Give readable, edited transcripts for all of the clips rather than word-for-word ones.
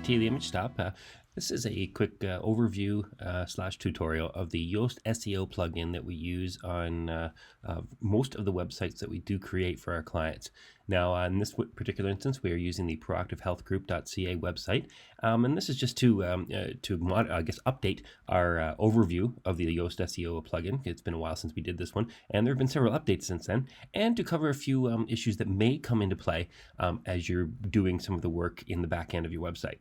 T, the image stop. This is a quick overview slash tutorial of the Yoast SEO plugin that we use on most of the websites that we do create for our clients. Now, in this particular instance, we are using the proactivehealthgroup.ca website, and this is just to update our overview of the Yoast SEO plugin. It's been a while since we did this one, and there have been several updates since then, and to cover a few issues that may come into play as you're doing some of the work in the back end of your website.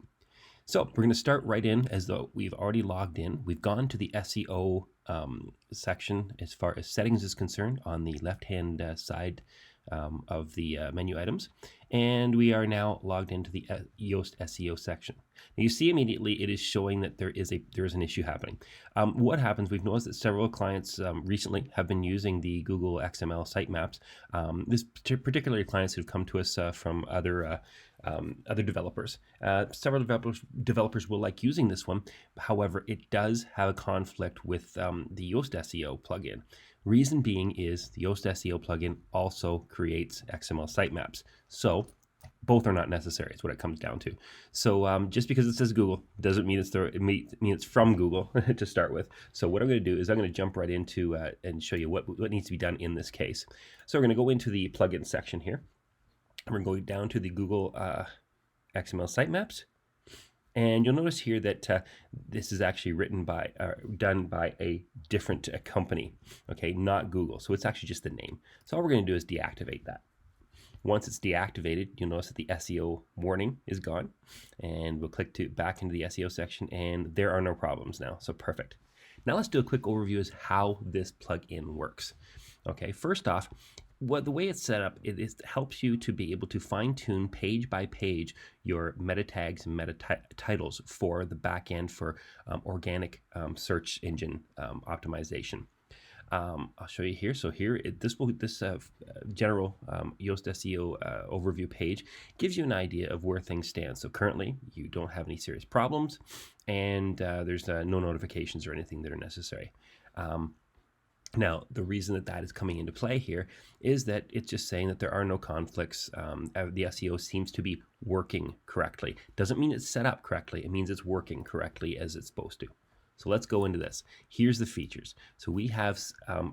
So we're going to start right in as though we've already logged in. We've gone to the SEO section as far as settings is concerned on the left-hand side of the menu items. And we are now logged into the Yoast SEO section. Now you see immediately it is showing that there is an issue happening. What happens, we've noticed that several clients recently have been using the Google XML sitemaps. This particularly clients who've come to us from other developers. Several developers will like using this one. However, it does have a conflict with the Yoast SEO plugin. Reason being is the Yoast SEO plugin also creates XML sitemaps. So both are not necessary is what it comes down to. So just because it says Google doesn't mean it's from Google to start with. So what I'm going to do is I'm going to jump right into and show you what needs to be done in this case. So we're going to go into the plugin section here. We're going down to the Google XML sitemaps, and you'll notice here that this is actually done by a different company, okay, not Google. So it's actually just the name. So all we're going to do is deactivate that. Once it's deactivated, you'll notice that the SEO warning is gone, and we'll click back into the SEO section, and there are no problems now. So perfect. Now let's do a quick overview as how this plugin works. Okay, first off, the way it's set up, it helps you to be able to fine-tune page by page your meta tags and meta titles for the back end for organic search engine optimization. I'll show you here. So here, this general Yoast SEO overview page gives you an idea of where things stand. So currently, you don't have any serious problems, and there's no notifications or anything that are necessary. Now, the reason that is coming into play here is that it's just saying that there are no conflicts. The SEO seems to be working correctly. Doesn't mean it's set up correctly. It means it's working correctly as it's supposed to. So let's go into this. Here's the features. So we have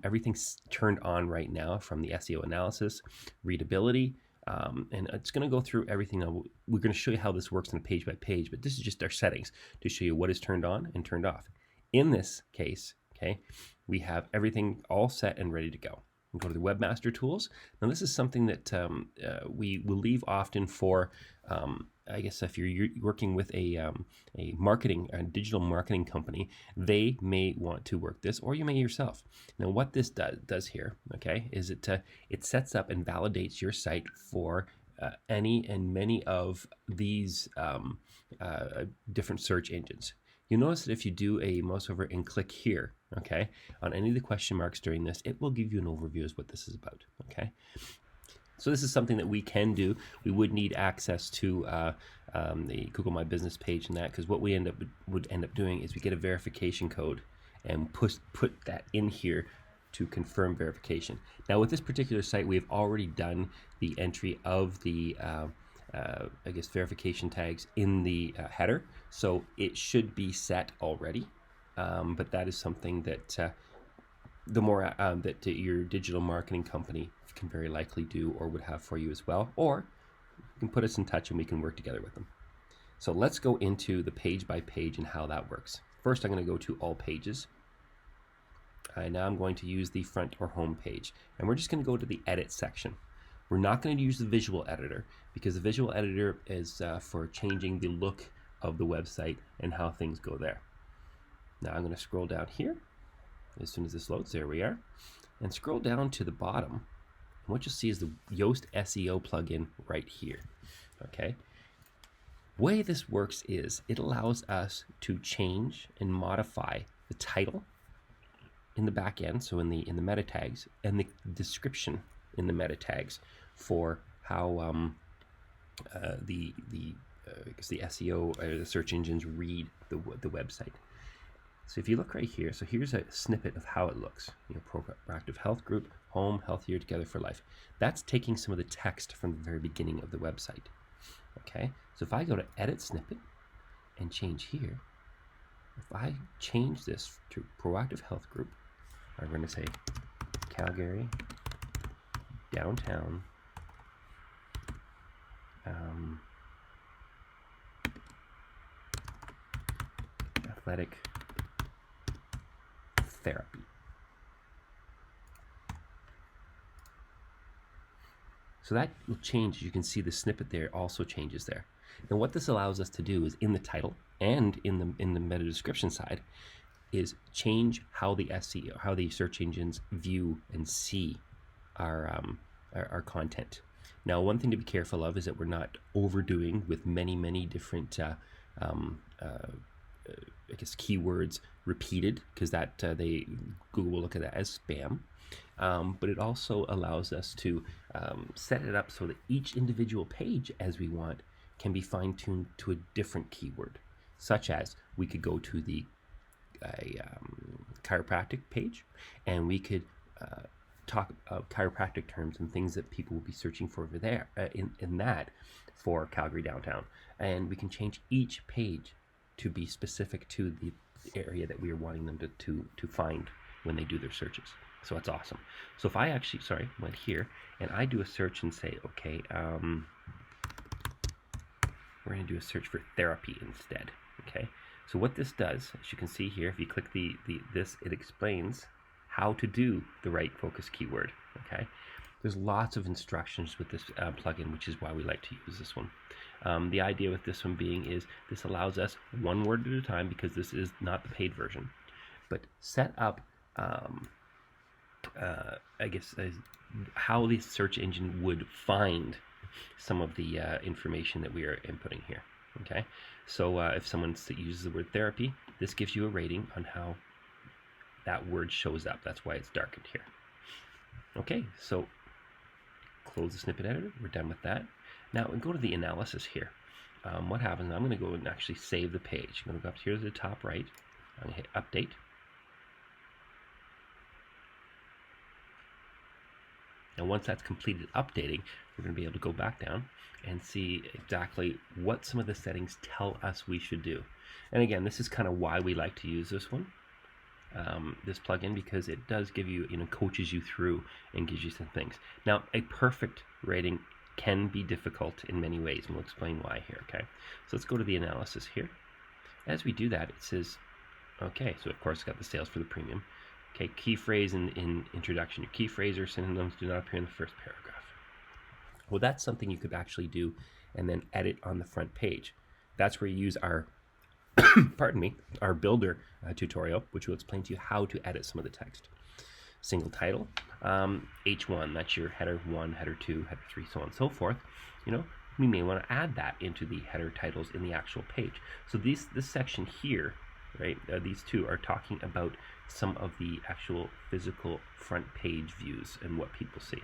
everything turned on right now from the SEO analysis, readability, and it's going to go through everything. Now, we're going to show you how this works in a page by page, but this is just our settings to show you what is turned on and turned off. In this case, okay, we have everything all set and ready to go. We'll go to the Webmaster Tools. Now this is something that we will leave often for, I guess if you're working with a digital marketing company, they may want to work this, or you may yourself. Now what this does here, okay, is it sets up and validates your site for any and many of these different search engines. You'll notice that if you do a mouse over and click here, okay, on any of the question marks during this, it will give you an overview as what this is about, okay? So this is something that we can do. We would need access to the Google My Business page and that, because what we would end up doing is we get a verification code and put that in here to confirm verification. Now with this particular site, we've already done the entry of the verification tags in the header, so it should be set already. But that is something that the more that your digital marketing company can very likely do or would have for you as well, or you can put us in touch and we can work together with them. So let's go into the page by page and how that works. First, I'm going to go to all pages. Now I'm going to use the front or home page, and we're just going to go to the edit section. We're not going to use the visual editor because the visual editor is for changing the look of the website and how things go there. Now I'm going to scroll down here as soon as this loads. There we are. And scroll down to the bottom. And what you'll see is the Yoast SEO plugin right here. Okay. The way this works is it allows us to change and modify the title in the back end, so in the meta tags, and the description in the meta tags for how the SEO the search engines read the website. So if you look right here, so here's a snippet of how it looks. Proactive Health Group, Home, Healthier Together for Life. That's taking some of the text from the very beginning of the website. Okay, so if I go to Edit Snippet, and change here, if I change this to Proactive Health Group, I'm going to say Calgary downtown athletic therapy. So that will change. You can see the snippet there also changes there. And what this allows us to do is in the title and in the meta description side is change how the SEO, how the search engines view and see our content. Now, one thing to be careful of is that we're not overdoing with many different I guess keywords repeated, because that Google will look at that as spam. But it also allows us to set it up so that each individual page, as we want, can be fine-tuned to a different keyword, such as we could go to the chiropractic page, and we could talk about chiropractic terms and things that people will be searching for over there in that for Calgary downtown, and we can change each page to be specific to the area that we are wanting them to find when they do their searches. So that's awesome. So if I actually, went here and I do a search and say, okay, we're going to do a search for therapy instead. Okay. So what this does, as you can see here, if you click this, it explains how to do the right focus keyword. Okay. There's lots of instructions with this plugin, which is why we like to use this one. The idea with this one being is this allows us one word at a time, because this is not the paid version, but set up I guess how the search engine would find some of the information that we are inputting here. Okay, so if someone uses the word therapy, this gives you a rating on how that word shows up. That's why it's darkened here. Okay, so close the snippet editor. We're done with that. Now we go to the analysis here. What happens? I'm going to go and actually save the page. I'm going to go up here to the top right. I'm going to hit update. Now once that's completed updating, we're going to be able to go back down and see exactly what some of the settings tell us we should do. And again, this is kind of why we like to use this one, this plugin, because it does give you, coaches you through and gives you some things. Now, a perfect rating can be difficult in many ways, and we'll explain why here, okay? So let's go to the analysis here. As we do that, it says, okay, so of course it's got the sales for the premium. Okay, key phrase in introduction. Your key phrase or synonyms do not appear in the first paragraph. Well, that's something you could actually do and then edit on the front page. That's where you use our, pardon me, our builder tutorial, which will explain to you how to edit some of the text. Single title, H1, that's your header 1, header 2, header 3, so on and so forth. We may want to add that into the header titles in the actual page. So this section here, right, these two are talking about some of the actual physical front page views and what people see.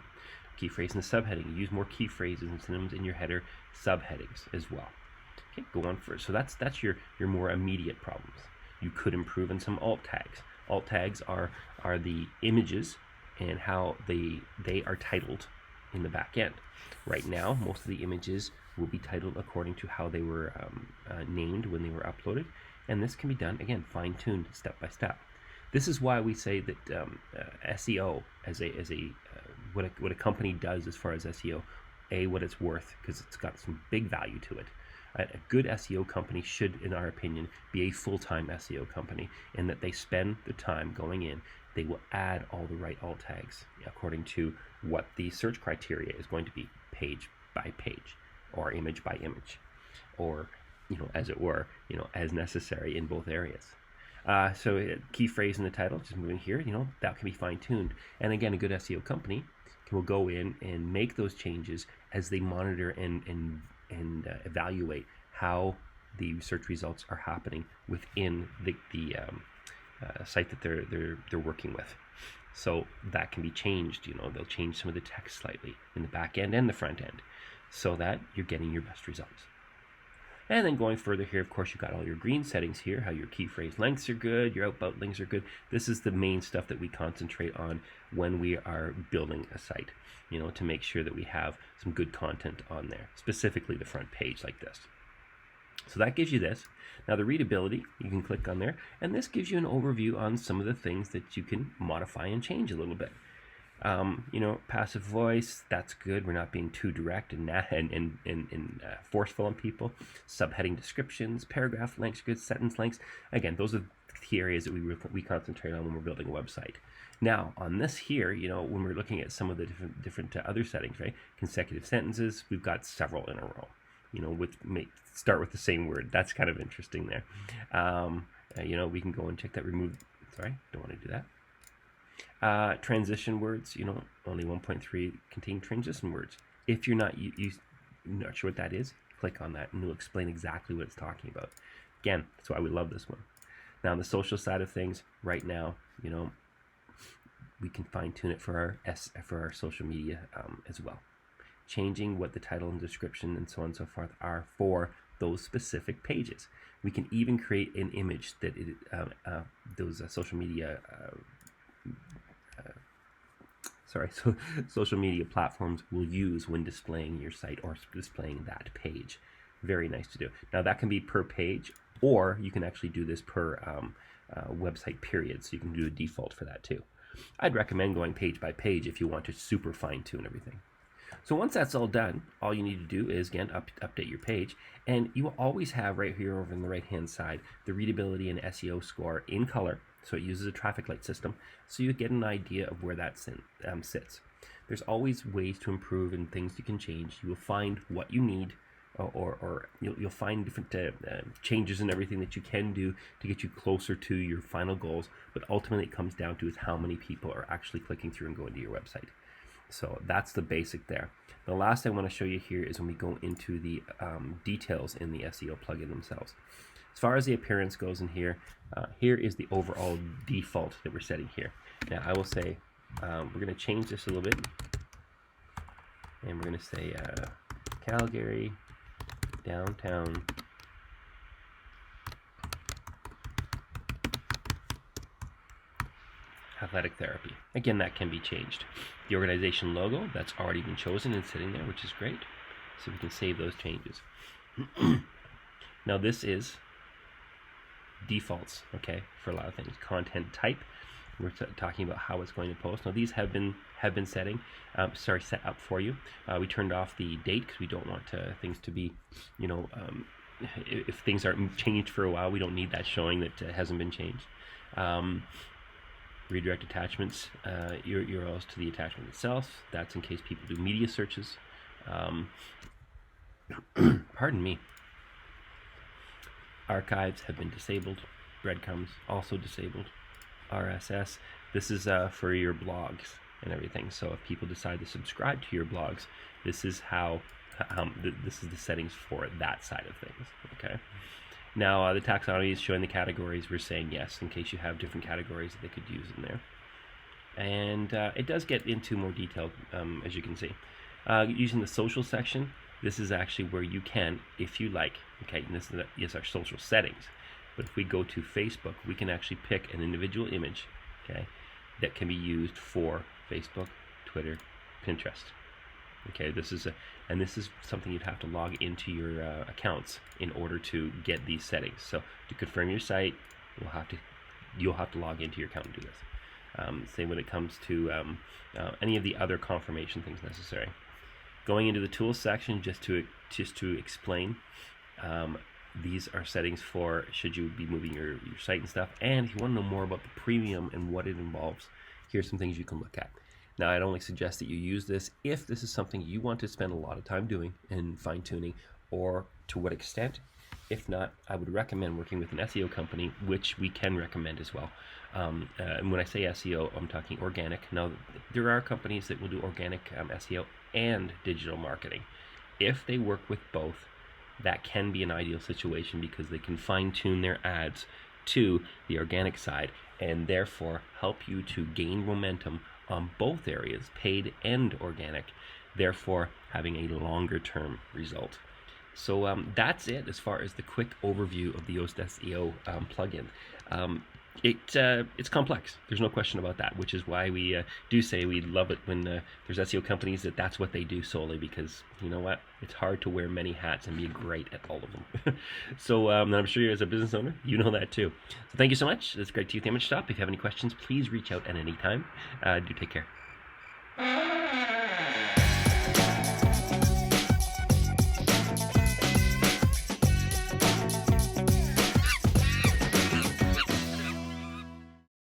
Key phrase in the subheading. Use more key phrases and synonyms in your header subheadings as well. Okay, go on first. So that's your more immediate problems. You could improve on some alt tags. Alt tags are the images and how they are titled in the back end. Right now, most of the images will be titled according to how they were named when they were uploaded, and this can be done, again, fine-tuned step by step. This is why we say that SEO as what a company does as far as SEO, what it's worth, because it's got some big value to it. A good SEO company should, in our opinion, be a full-time SEO company, in that they spend the time going in. They will add all the right alt tags according to what the search criteria is going to be, page by page, or image by image, or as it were, as necessary in both areas. So key phrase in the title, just moving here, that can be fine-tuned. And again, a good SEO company will go in and make those changes as they monitor and evaluate how the search results are happening within the site that they're working with. So that can be changed. They'll change some of the text slightly in the back end and the front end, so that you're getting your best results. And then going further here, of course, you've got all your green settings here, how your key phrase lengths are good, your outbound links are good. This is the main stuff that we concentrate on when we are building a site, to make sure that we have some good content on there, specifically the front page like this. So that gives you this. Now the readability, you can click on there, and this gives you an overview on some of the things that you can modify and change a little bit. Passive voice, that's good. We're not being too direct and forceful on people. Subheading descriptions, paragraph lengths, good sentence lengths. Again, those are the key areas that we concentrate on when we're building a website. Now, on this here, when we're looking at some of the different other settings, right? Consecutive sentences, we've got several in a row. Start with the same word. That's kind of interesting there. We can go and check that remove. Sorry, don't want to do that. Transition words, only 1.3 contain transition words. If you're not not sure what that is, click on that and it'll explain exactly what it's talking about. Again, that's why we love this one. Now, on the social side of things, right now, we can fine tune it for our social media as well. Changing what the title and description and so on and so forth are for those specific pages. We can even create an image that those social media social media platforms will use when displaying your site or displaying that page. Very nice to do. Now that can be per page, or you can actually do this per website period, so you can do a default for that too. I'd recommend going page by page if you want to super fine tune everything. So once that's all done, all you need to do is, again, update your page, and you will always have right here over on the right-hand side the readability and SEO score in color, so it uses a traffic light system, so you get an idea of where that sits. There's always ways to improve and things you can change. You will find what you need, or you'll find different changes in everything that you can do to get you closer to your final goals, but ultimately it comes down to is how many people are actually clicking through and going to your website. So that's the basic there. The last I want to show you here is when we go into the details in the SEO plugin themselves. As far as the appearance goes in here, here is the overall default that we're setting here. Now I will say we're going to change this a little bit, and we're going to say Calgary downtown athletic therapy. Again, that can be changed. The organization logo, that's already been chosen and sitting there, which is great. So we can save those changes. Now this is defaults, okay, for a lot of things. Content type, we're talking about how it's going to post. Now these have been set up for you. We turned off the date because we don't want things to be, if things aren't changed for a while, we don't need that showing that it hasn't been changed. Redirect attachments, URLs to the attachment itself. That's in case people do media searches. Pardon me. Archives have been disabled. Breadcrumbs also disabled. RSS. This is for your blogs and everything. So if people decide to subscribe to your blogs, this is how this is the settings for that side of things. Okay. Now the taxonomy is showing the categories. We're saying yes in case you have different categories that they could use in there. And it does get into more detail, as you can see. Using the social section, this is actually where you can, if you like, okay, and this is our social settings. But if we go to Facebook, we can actually pick an individual image, okay, that can be used for Facebook, Twitter, Pinterest. Okay, this is something you'd have to log into your accounts in order to get these settings. So to confirm your site, you'll have to log into your account and do this. Same when it comes to any of the other confirmation things necessary. Going into the tools section, just to explain, these are settings for should you be moving your site and stuff. And if you want to know more about the premium and what it involves, here's some things you can look at. Now, I'd only suggest that you use this if this is something you want to spend a lot of time doing and fine-tuning, or to what extent. If not, I would recommend working with an SEO company, which we can recommend as well. And when I say SEO, I'm talking organic. Now, there are companies that will do organic SEO and digital marketing. If they work with both, that can be an ideal situation because they can fine-tune their ads to the organic side and therefore help you to gain momentum on both areas, paid and organic, therefore having a longer term result. So that's it as far as the quick overview of the Yoast SEO plugin. It's complex. There's no question about that, which is why we do say we love it when there's SEO companies that's what they do solely, because you know what? It's hard to wear many hats and be great at all of them. So I'm sure you as a business owner, you know that too. So thank you so much. It's great to you, Image Stop. If you have any questions, please reach out at any time. Do take care.